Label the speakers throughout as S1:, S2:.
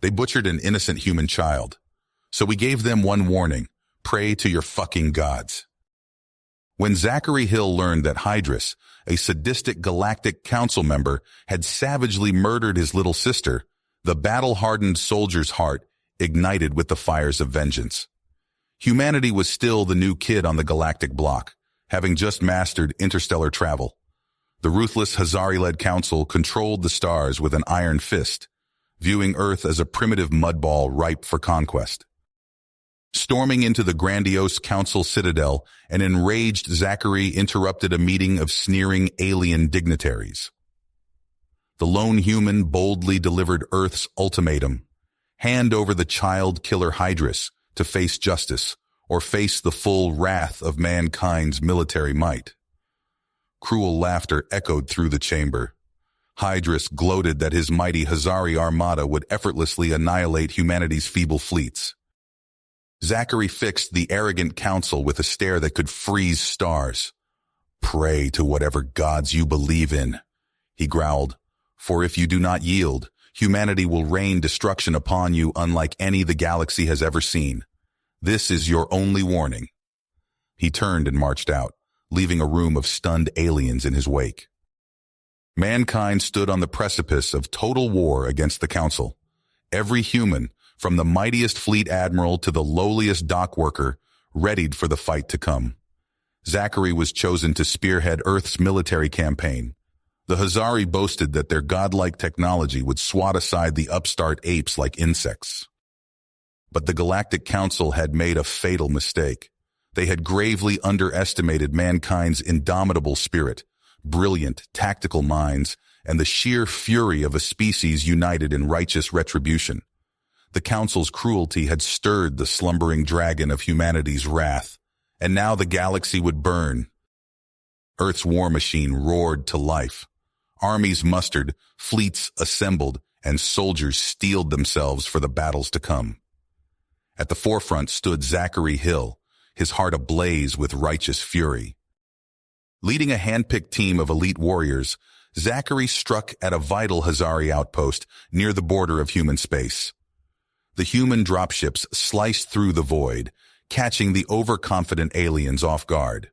S1: They butchered an innocent human child. So we gave them one warning: pray to your fucking gods. When Zachary Hill learned that Hydrus, a sadistic Galactic Council member, had savagely murdered his little sister, the battle-hardened soldier's heart ignited with the fires of vengeance. Humanity was still the new kid on the galactic block, having just mastered interstellar travel. The ruthless Hazari-led council controlled the stars with an iron fist, viewing Earth as a primitive mudball ripe for conquest. Storming into the grandiose council citadel, an enraged Zachary interrupted a meeting of sneering alien dignitaries. The lone human boldly delivered Earth's ultimatum: hand over the child killer Hydrus to face justice, or face the full wrath of mankind's military might. Cruel laughter echoed through the chamber. Hydrus gloated that his mighty Hazari armada would effortlessly annihilate humanity's feeble fleets. Zachary fixed the arrogant council with a stare that could freeze stars. "Pray to whatever gods you believe in," he growled, "for if you do not yield, humanity will rain destruction upon you unlike any the galaxy has ever seen. This is your only warning." He turned and marched out, leaving a room of stunned aliens in his wake. Mankind stood on the precipice of total war against the Council. Every human, from the mightiest fleet admiral to the lowliest dock worker, readied for the fight to come. Zachary was chosen to spearhead Earth's military campaign. The Hazari boasted that their godlike technology would swat aside the upstart apes like insects. But the Galactic Council had made a fatal mistake. They had gravely underestimated mankind's indomitable spirit, brilliant, tactical minds, and the sheer fury of a species united in righteous retribution. The Council's cruelty had stirred the slumbering dragon of humanity's wrath, and now the galaxy would burn. Earth's war machine roared to life. Armies mustered, fleets assembled, and soldiers steeled themselves for the battles to come. At the forefront stood Zachary Hill, his heart ablaze with righteous fury. Leading a hand-picked team of elite warriors, Zachary struck at a vital Hazari outpost near the border of human space. The human dropships sliced through the void, catching the overconfident aliens off guard.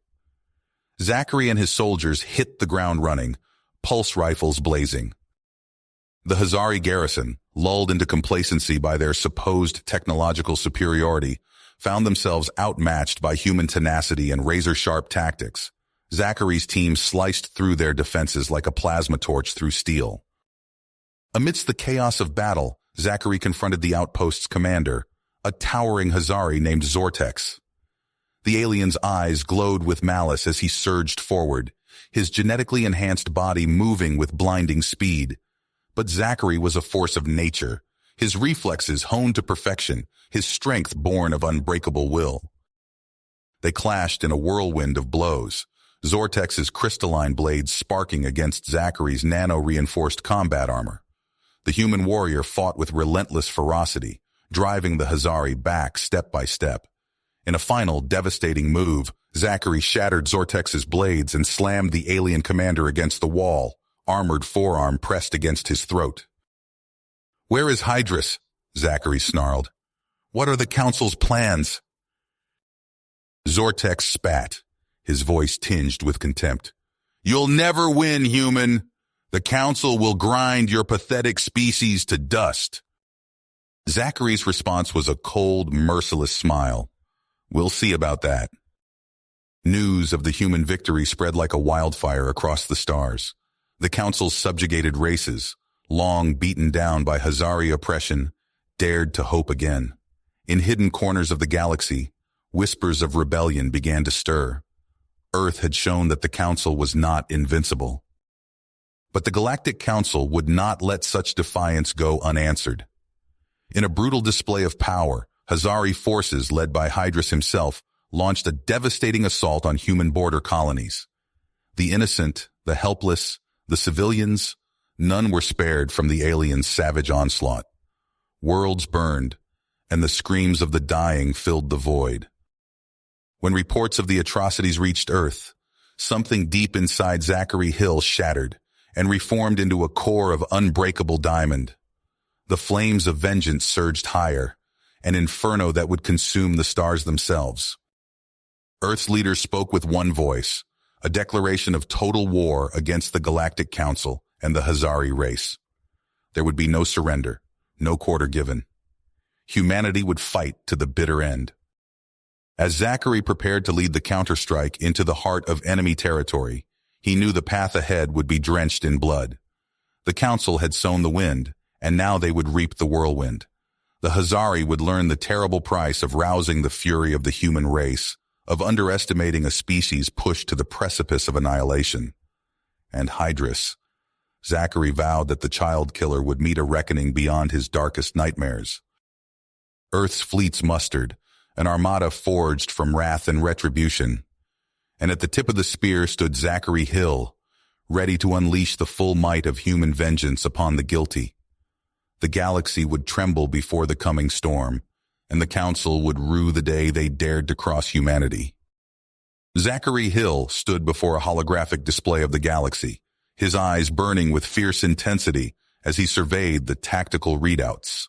S1: Zachary and his soldiers hit the ground running, pulse rifles blazing. The Hazari garrison, lulled into complacency by their supposed technological superiority, found themselves outmatched by human tenacity and razor-sharp tactics. Zachary's team sliced through their defenses like a plasma torch through steel. Amidst the chaos of battle, Zachary confronted the outpost's commander, a towering Hazari named Zortex. The alien's eyes glowed with malice as he surged forward, his genetically enhanced body moving with blinding speed. But Zachary was a force of nature, his reflexes honed to perfection, his strength born of unbreakable will. They clashed in a whirlwind of blows, Zortex's crystalline blades sparking against Zachary's nano-reinforced combat armor. The human warrior fought with relentless ferocity, driving the Hazari back step by step. In a final, devastating move, Zachary shattered Zortex's blades and slammed the alien commander against the wall, armored forearm pressed against his throat. "Where is Hydrus?" Zachary snarled. "What are the Council's plans?" Zortex spat, his voice tinged with contempt. "You'll never win, human. The Council will grind your pathetic species to dust." Zachary's response was a cold, merciless smile. "We'll see about that." News of the human victory spread like a wildfire across the stars. The Council's subjugated races, long beaten down by Hazari oppression, dared to hope again. In hidden corners of the galaxy, whispers of rebellion began to stir. Earth had shown that the Council was not invincible. But the Galactic Council would not let such defiance go unanswered. In a brutal display of power, Hazari forces, led by Hydrus himself, launched a devastating assault on human border colonies. The innocent, the helpless, the civilians, none were spared from the aliens' savage onslaught. Worlds burned, and the screams of the dying filled the void. When reports of the atrocities reached Earth, something deep inside Zachary Hill shattered and reformed into a core of unbreakable diamond. The flames of vengeance surged higher, an inferno that would consume the stars themselves. Earth's leaders spoke with one voice, a declaration of total war against the Galactic Council and the Hazari race. There would be no surrender, no quarter given. Humanity would fight to the bitter end. As Zachary prepared to lead the counterstrike into the heart of enemy territory, he knew the path ahead would be drenched in blood. The Council had sown the wind, and now they would reap the whirlwind. The Hazari would learn the terrible price of rousing the fury of the human race, of underestimating a species pushed to the precipice of annihilation. And Hydrus. Zachary vowed that the child killer would meet a reckoning beyond his darkest nightmares. Earth's fleets mustered, an armada forged from wrath and retribution. And at the tip of the spear stood Zachary Hill, ready to unleash the full might of human vengeance upon the guilty. The galaxy would tremble before the coming storm, and the Council would rue the day they dared to cross humanity. Zachary Hill stood before a holographic display of the galaxy, his eyes burning with fierce intensity as he surveyed the tactical readouts.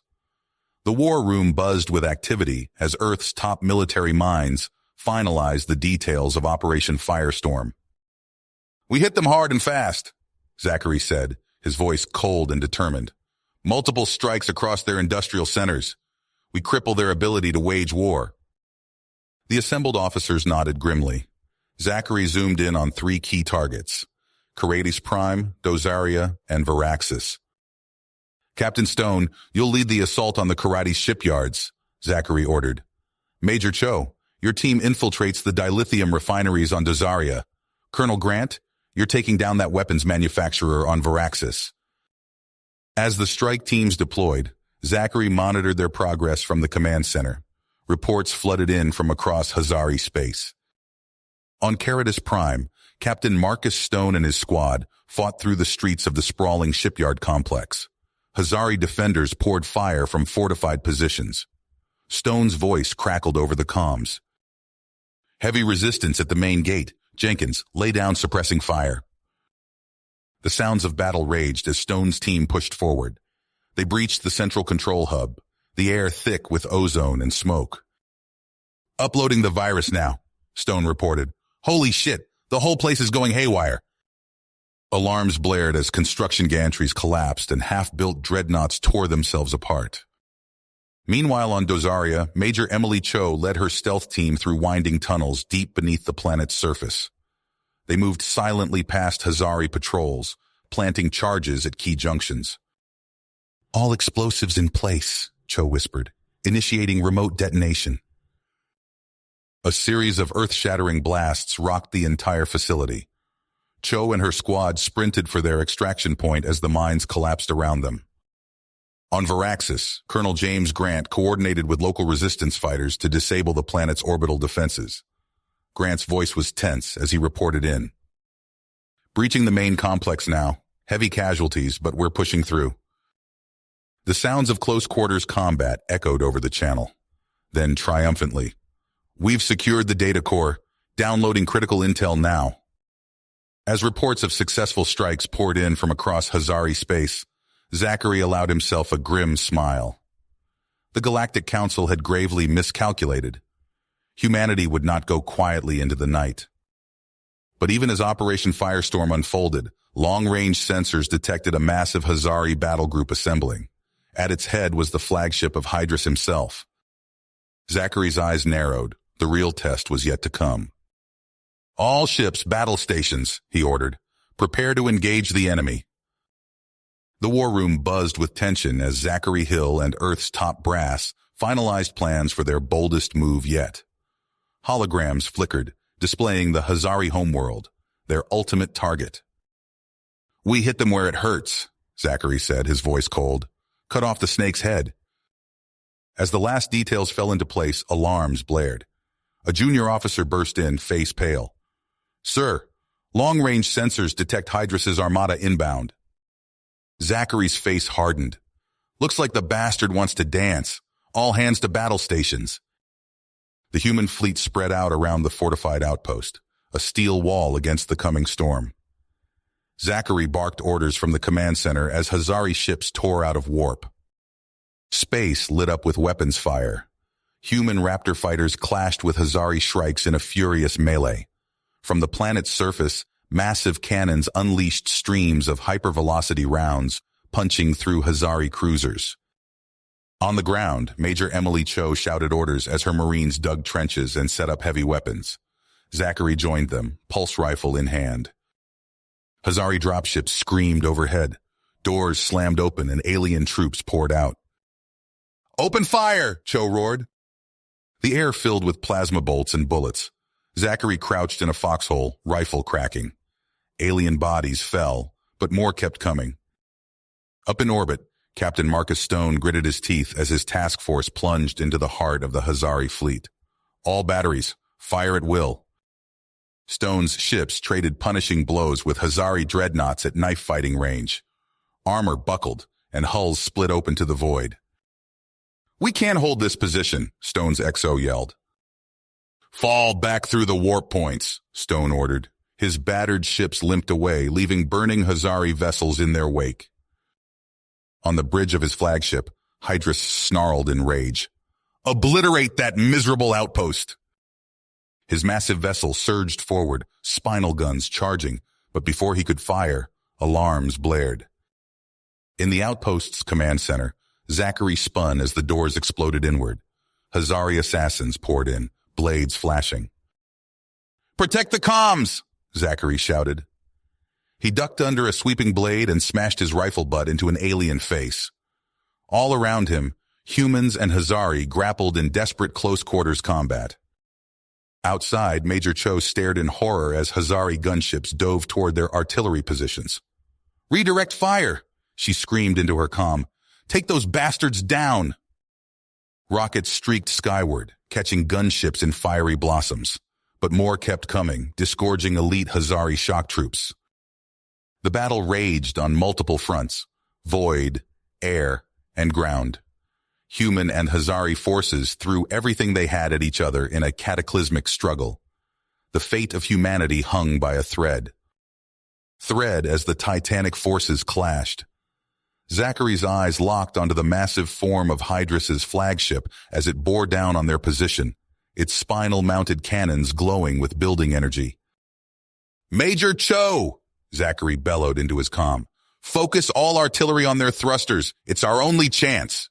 S1: The war room buzzed with activity as Earth's top military minds finalized the details of Operation Firestorm. "We hit them hard and fast," Zachary said, his voice cold and determined. "Multiple strikes across their industrial centers. We cripple their ability to wage war." The assembled officers nodded grimly. Zachary zoomed in on 3 key targets: Carates Prime, Dozaria, and Varaxis. "Captain Stone, you'll lead the assault on the Carates shipyards," Zachary ordered. "Major Cho, your team infiltrates the dilithium refineries on Dozaria. Colonel Grant, you're taking down that weapons manufacturer on Varaxis." As the strike teams deployed, Zachary monitored their progress from the command center. Reports flooded in from across Hazari space. On Carates Prime, Captain Marcus Stone and his squad fought through the streets of the sprawling shipyard complex. Hazari defenders poured fire from fortified positions. Stone's voice crackled over the comms. "Heavy resistance at the main gate. Jenkins, lay down suppressing fire." The sounds of battle raged as Stone's team pushed forward. They breached the central control hub, the air thick with ozone and smoke. "Uploading the virus now," Stone reported. "Holy shit, the whole place is going haywire." Alarms blared as construction gantries collapsed and half-built dreadnoughts tore themselves apart. Meanwhile on Dozaria, Major Emily Cho led her stealth team through winding tunnels deep beneath the planet's surface. They moved silently past Hazari patrols, planting charges at key junctions. "All explosives in place," Cho whispered, initiating remote detonation. A series of earth-shattering blasts rocked the entire facility. Cho and her squad sprinted for their extraction point as the mines collapsed around them. On Varaxis, Colonel James Grant coordinated with local resistance fighters to disable the planet's orbital defenses. Grant's voice was tense as he reported in. "Breaching the main complex now. Heavy casualties, but we're pushing through." The sounds of close-quarters combat echoed over the channel. Then triumphantly, "We've secured the data core. Downloading critical intel now." As reports of successful strikes poured in from across Hazari space, Zachary allowed himself a grim smile. The Galactic Council had gravely miscalculated. Humanity would not go quietly into the night. But even as Operation Firestorm unfolded, long-range sensors detected a massive Hazari battle group assembling. At its head was the flagship of Hydrus himself. Zachary's eyes narrowed. The real test was yet to come. "All ships, battle stations," he ordered. "Prepare to engage the enemy." The war room buzzed with tension as Zachary Hill and Earth's top brass finalized plans for their boldest move yet. Holograms flickered, displaying the Hazari homeworld, their ultimate target. "We hit them where it hurts," Zachary said, his voice cold. "Cut off the snake's head." As the last details fell into place, alarms blared. A junior officer burst in, face pale. "Sir, long-range sensors detect Hydrus's armada inbound." Zachary's face hardened. "Looks like the bastard wants to dance. All hands to battle stations." The human fleet spread out around the fortified outpost, a steel wall against the coming storm. Zachary barked orders from the command center as Hazari ships tore out of warp. Space lit up with weapons fire. Human raptor fighters clashed with Hazari shrikes in a furious melee. From the planet's surface, massive cannons unleashed streams of hypervelocity rounds, punching through Hazari cruisers. On the ground, Major Emily Cho shouted orders as her Marines dug trenches and set up heavy weapons. Zachary joined them, pulse rifle in hand. Hazari dropships screamed overhead. Doors slammed open and alien troops poured out. "Open fire!" Cho roared. The air filled with plasma bolts and bullets. Zachary crouched in a foxhole, rifle cracking. Alien bodies fell, but more kept coming. Up in orbit, Captain Marcus Stone gritted his teeth as his task force plunged into the heart of the Hazari fleet. All batteries, fire at will. Stone's ships traded punishing blows with Hazari dreadnoughts at knife-fighting range. Armor buckled, and hulls split open to the void. "We can't hold this position," Stone's XO yelled. "Fall back through the warp points," Stone ordered. His battered ships limped away, leaving burning Hazari vessels in their wake. On the bridge of his flagship, Hydrus snarled in rage. "Obliterate that miserable outpost!" His massive vessel surged forward, spinal guns charging, but before he could fire, alarms blared. In the outpost's command center, Zachary spun as the doors exploded inward. Hazari assassins poured in, blades flashing. "Protect the comms!" Zachary shouted. He ducked under a sweeping blade and smashed his rifle butt into an alien face. All around him, humans and Hazari grappled in desperate close-quarters combat. Outside, Major Cho stared in horror as Hazari gunships dove toward their artillery positions. "Redirect fire!" she screamed into her comm. "Take those bastards down!" Rockets streaked skyward, catching gunships in fiery blossoms. But more kept coming, disgorging elite Hazari shock troops. The battle raged on multiple fronts: void, air, and ground. Human and Hazari forces threw everything they had at each other in a cataclysmic struggle. The fate of humanity hung by a thread. Thread as the titanic forces clashed. Zachary's eyes locked onto the massive form of Hydrus's flagship as it bore down on their position, its spinal-mounted cannons glowing with building energy. "Major Cho!" Zachary bellowed into his comm. "Focus all artillery on their thrusters. It's our only chance."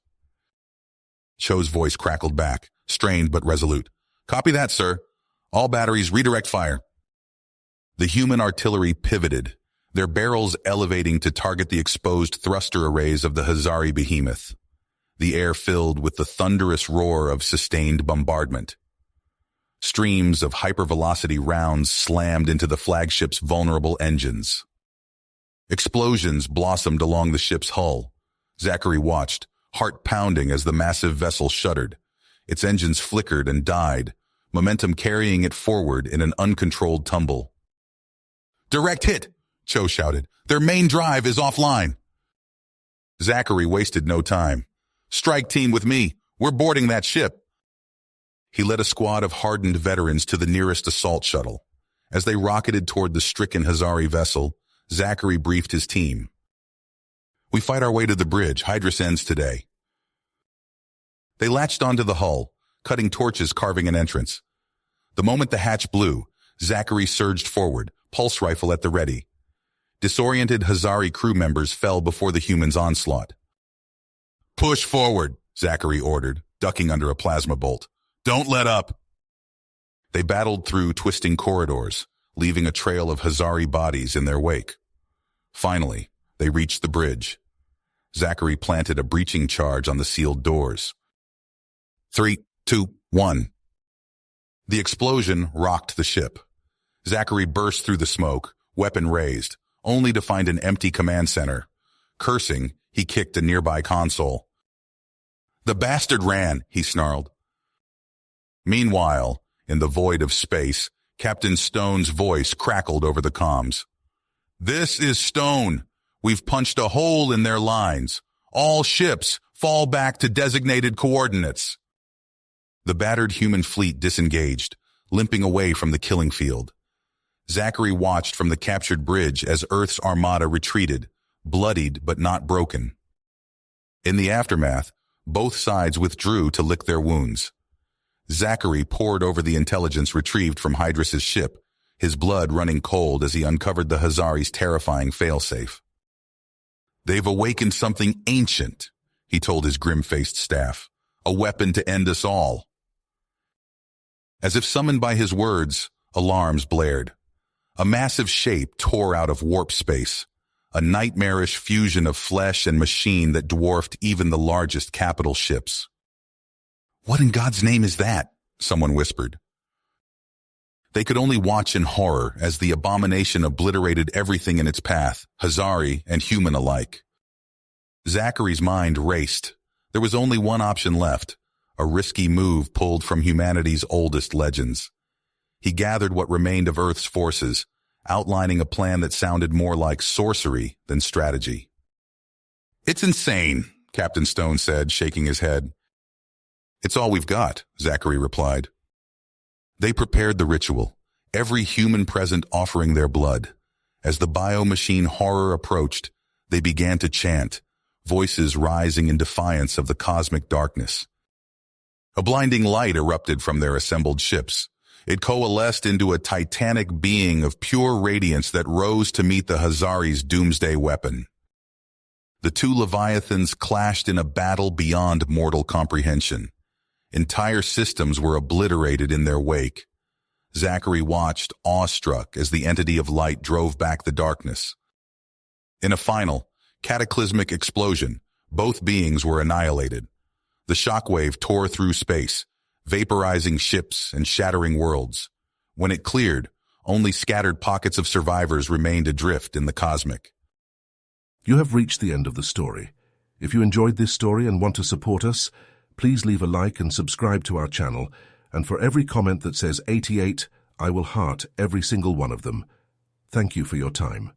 S1: Cho's voice crackled back, strained but resolute. "Copy that, sir. All batteries redirect fire." The human artillery pivoted, their barrels elevating to target the exposed thruster arrays of the Hazari behemoth. The air filled with the thunderous roar of sustained bombardment. Streams of hypervelocity rounds slammed into the flagship's vulnerable engines. Explosions blossomed along the ship's hull. Zachary watched, heart pounding as the massive vessel shuddered. Its engines flickered and died, momentum carrying it forward in an uncontrolled tumble. "Direct hit!" Cho shouted. "Their main drive is offline." Zachary wasted no time. "Strike team with me. We're boarding that ship." He led a squad of hardened veterans to the nearest assault shuttle. As they rocketed toward the stricken Hazari vessel, Zachary briefed his team. "We fight our way to the bridge. Hydrus ends today." They latched onto the hull, cutting torches carving an entrance. The moment the hatch blew, Zachary surged forward, pulse rifle at the ready. Disoriented Hazari crew members fell before the humans' onslaught. "Push forward," Zachary ordered, ducking under a plasma bolt. "Don't let up." They battled through twisting corridors, leaving a trail of Hazari bodies in their wake. Finally, they reached the bridge. Zachary planted a breaching charge on the sealed doors. 3, 2, 1. The explosion rocked the ship. Zachary burst through the smoke, weapon raised, only to find an empty command center. Cursing, he kicked a nearby console. "The bastard ran," he snarled. Meanwhile, in the void of space, Captain Stone's voice crackled over the comms. "This is Stone. We've punched a hole in their lines. All ships fall back to designated coordinates." The battered human fleet disengaged, limping away from the killing field. Zachary watched from the captured bridge as Earth's armada retreated, bloodied but not broken. In the aftermath, Both sides withdrew to lick their wounds. Zachary pored over the intelligence retrieved from Hydrus's ship, his blood running cold as he uncovered the Hazari's terrifying failsafe. "They've awakened something ancient," he told his grim-faced staff. "A weapon to end us all." As if summoned by his words, alarms blared. A massive shape tore out of warp space, a nightmarish fusion of flesh and machine that dwarfed even the largest capital ships. "What in God's name is that?" someone whispered. They could only watch in horror as the abomination obliterated everything in its path, Hazari and human alike. Zachary's mind raced. There was only one option left, a risky move pulled from humanity's oldest legends. He gathered what remained of Earth's forces, outlining a plan that sounded more like sorcery than strategy. "It's insane," Captain Stone said, shaking his head. "It's all we've got," Zachary replied. They prepared the ritual, every human present offering their blood. As the biomachine horror approached, they began to chant, voices rising in defiance of the cosmic darkness. A blinding light erupted from their assembled ships. It coalesced into a titanic being of pure radiance that rose to meet the Hazari's doomsday weapon. The two Leviathans clashed in a battle beyond mortal comprehension. Entire systems were obliterated in their wake. Zachary watched, awestruck, as the entity of light drove back the darkness. In a final, cataclysmic explosion, both beings were annihilated. The shockwave tore through space, vaporizing ships and shattering worlds. When it cleared, only scattered pockets of survivors remained adrift in the cosmic.
S2: You have reached the end of the story. If you enjoyed this story and want to support us, please leave a like and subscribe to our channel, and for every comment that says 88, I will heart every single one of them. Thank you for your time.